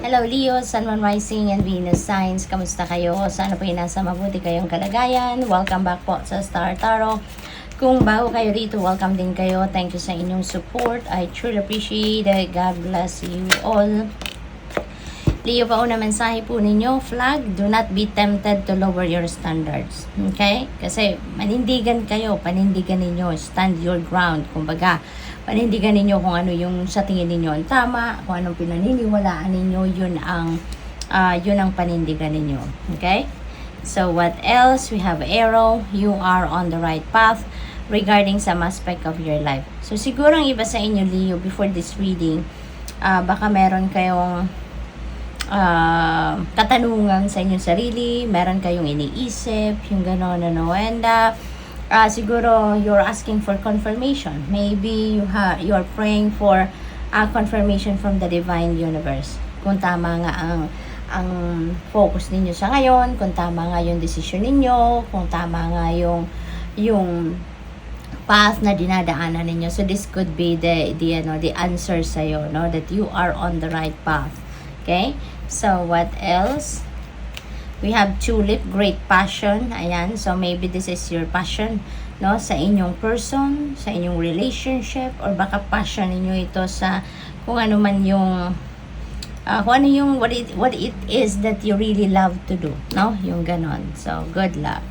Hello Leo, Sun, Moon, Rising, and Venus Signs. Kamusta kayo? Sana po nasa mabuti kayong kalagayan. Welcome back po sa Star Tarot. Kung bago kayo rito, welcome din kayo. Thank you sa inyong support. I truly appreciate it. God bless you all. Leo, pauna mensahe po ninyo, flag, do not be tempted to lower your standards. Okay? Kasi panindigan kayo, panindigan ninyo, stand your ground. Kumbaga, panindigan ninyo kung ano yung sa tingin ninyo ang tama, kung anong pinaniniwalaan ninyo, yun ang panindigan ninyo. Okay? So, what else? We have arrow. You are on the right path regarding some aspect of your life. So, siguro ang iba sa inyo, Leo, before this reading, baka meron kayong katanungan sa inyong sarili, meron kayong iniisip, yung gano'n, and siguro you're asking for confirmation. Maybe you're praying for confirmation from the divine universe. Kung tama nga ang focus ninyo sa ngayon, kung tama nga yung decision ninyo, kung tama nga yung path na dinadaanan ninyo. So this could be the answer sa iyo, no, that you are on the right path. Okay? So what else? We have tulip, great passion. Ayan, so maybe this is your passion, no, sa inyong person, sa inyong relationship, or baka passion ninyo ito sa kung ano man yung what it is that you really love to do, no? Yung ganon. So, good luck.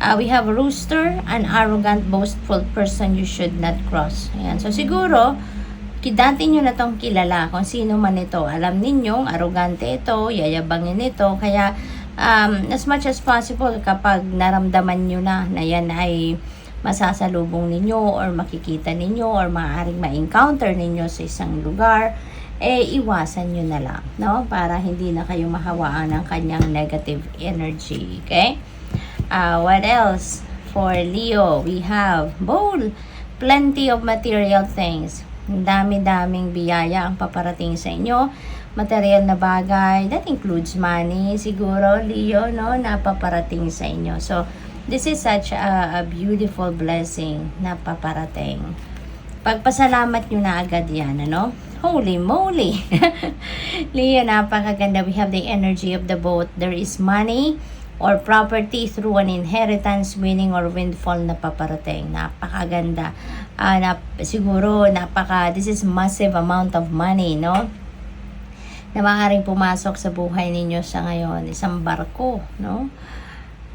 We have rooster, an arrogant, boastful person you should not cross. Ayan, so siguro dati nyo na tong kilala kung sino man ito. Alam ninyong arrogante ito, yayabangin ito, kaya as much as possible kapag naramdaman nyo na yan ay masasalubong ninyo or makikita ninyo or maaaring ma-encounter ninyo sa isang lugar, iwasan nyo na lang, no? Para hindi na kayo mahawaan ng kanyang negative energy. Okay? What else? For Leo, we have bowl, plenty of material things. Dami-daming biyaya ang paparating sa inyo. Material na bagay, that includes money, siguro, Leo, no, na paparating sa inyo. So, this is such a beautiful blessing na paparating. Pagpasalamat nyo na agad yan, ano? Holy moly! Leo, napakaganda. We have the energy of the boat. There is money or property through an inheritance, winning or windfall na paparating. Napakaganda. Siguro, this is massive amount of money, no? Na maaaring pumasok sa buhay ninyo sa ngayon. Isang barko, no?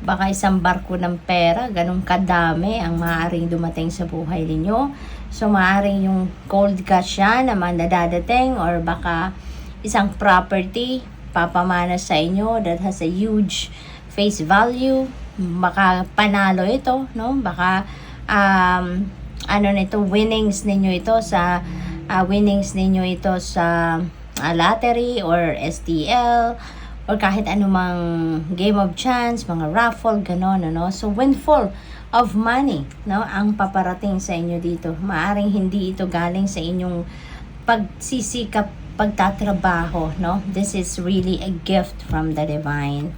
Baka isang barko ng pera, ganun kadami ang maaaring dumating sa buhay ninyo. So, maaaring yung cold cash yan naman nadadating, or baka isang property papamana sa inyo that has a huge face value. Baka panalo ito, no? Baka winnings ninyo ito sa lottery or STL or kahit anumang game of chance, mga raffle, ganon, ano? So windfall of money, no, ang paparating sa inyo dito. Maaring hindi ito galing sa inyong pagsisikap, pagtatrabaho, no? This is really a gift from the divine.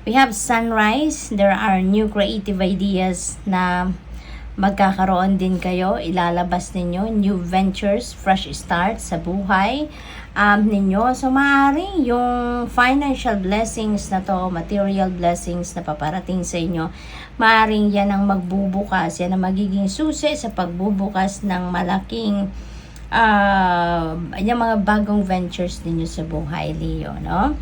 We have sunrise. There are new creative ideas na magkakaroon din kayo. Ilalabas ninyo new ventures, fresh start sa buhay ninyo. So, maaaring yung financial blessings na to, material blessings na paparating sa inyo, maaaring yan ang magbubukas, yan ang magiging susi sa pagbubukas ng malaking yung mga bagong ventures ninyo sa buhay, Leo, no?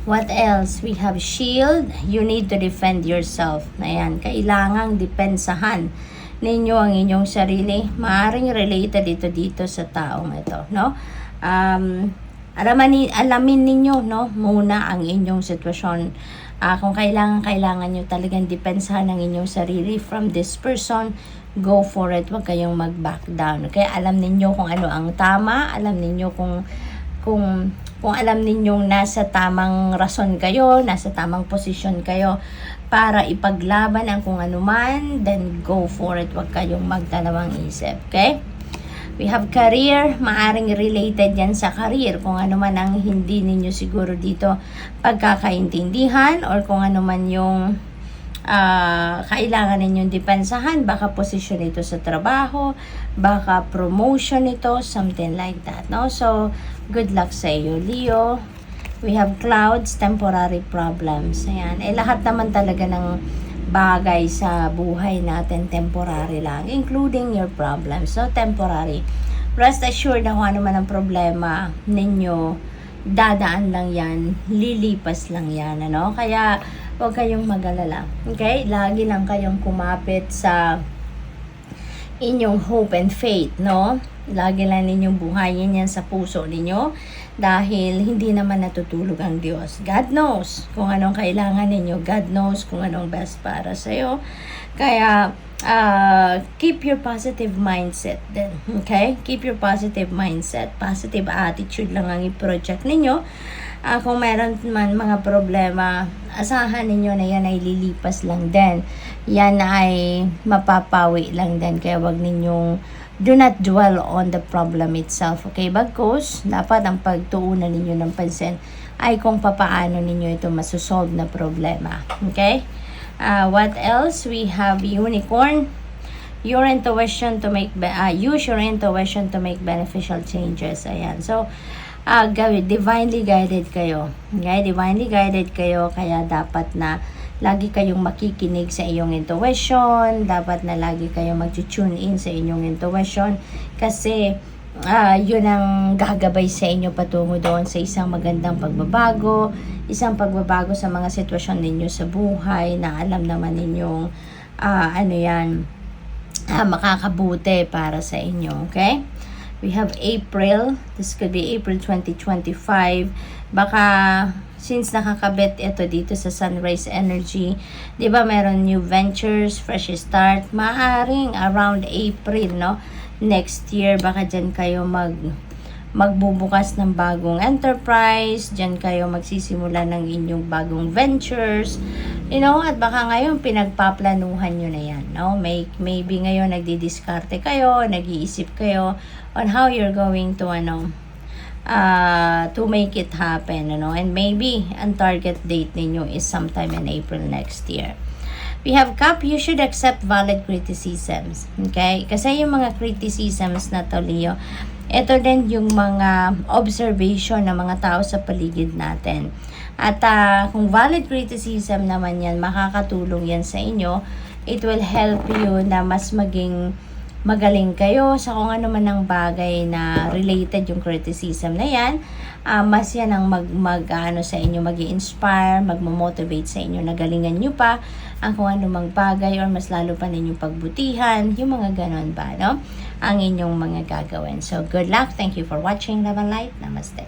What else? We have shield. You need to defend yourself. Ayan, kailangang depensahan ninyo ang inyong sarili. Maaring related dito sa taong ito, no? Alamin ninyo, no, muna ang inyong sitwasyon. Kung kailangan nyo talagang depensahan ang inyong sarili from this person, go for it. Huwag kayong mag-back down. Kaya alam ninyo kung ano ang tama, alam ninyo kung alam ninyong nasa tamang rason kayo, nasa tamang posisyon kayo para ipaglaban ang kung ano man, then go for it. Huwag kayong magdalawang isip. Okay? We have career. Maaring related yan sa career. Kung ano man ang hindi ninyo siguro dito pagkakaintindihan or kung ano man yung kailangan ninyong depensahan, baka posisyon ito sa trabaho, baka promotion ito, something like that, no? So, good luck sa iyo, Leo. We have clouds, temporary problems. Ayan. Lahat naman talaga ng bagay sa buhay natin temporary lang, including your problems. So, temporary. Rest assured na kung ano man ang problema ninyo, dadaan lang yan, lilipas lang yan, ano? Kaya, huwag kayong mag-alala. Okay? Lagi lang kayong kumapit sa inyong hope and faith, no? Lagi lang ninyong buhayin yan sa puso ninyo dahil hindi naman natutulog ang Diyos. God knows kung anong kailangan ninyo. God knows kung anong best para sa'yo. Kaya, keep your positive mindset din. Okay? Keep your positive mindset. Positive attitude lang ang i-project ninyo. Kung meron man mga problema, asahan ninyo na yan ay lilipas lang din. Yan ay mapapawi lang din. Kaya wag ninyong do not dwell on the problem itself. Okay? Bagkus, dapat ang pagtuunan ninyo ng pansin ay kung papaano ninyo ito masosolve na problema. Okay? What else? We have unicorn. Your intuition to make use your intuition to make beneficial changes. Ayan. So, divinely guided kayo. Okay? Divinely guided kayo, kaya dapat na lagi kayong makikinig sa iyong intuition, dapat na lagi kayong mag-tune in sa inyong intuition kasi yun ang gagabay sa inyo patungo doon sa isang magandang pagbabago, isang pagbabago sa mga sitwasyon ninyo sa buhay na alam naman ninyong makakabuti para sa inyo. Okay? We have April. This could be April 2025. Baka since nakakabit ito dito sa sunrise energy, di ba meron new ventures, fresh start, maaring around April, no? Next year, baka dyan kayo magbubukas ng bagong enterprise, dyan kayo magsisimula ng inyong bagong ventures, you know, at baka ngayon pinagpaplanuhan nyo na yan, no? Maybe ngayon nagdidiskarte kayo, nag-iisip kayo on how you're going to make it happen, and maybe ang target date ninyo is sometime in April next year. We have Cup. You should accept valid criticisms. Okay? Kasi yung mga criticisms na to, Leo, ito din yung mga observation ng mga tao sa paligid natin. At kung valid criticism naman yan, makakatulong yan sa inyo. It will help you na mas maging magaling kayo sa kung ano man ang bagay na related yung criticism na yan. Mas yan ang sa inyo, mag-i-inspire, mag-motivate sa inyo na galingan nyo pa ang kung ano mang bagay or mas lalo pa ninyong pagbutihan, yung mga ganon ba, no? Ang inyong mga gagawin. So, good luck. Thank you for watching. Love and light. Namaste.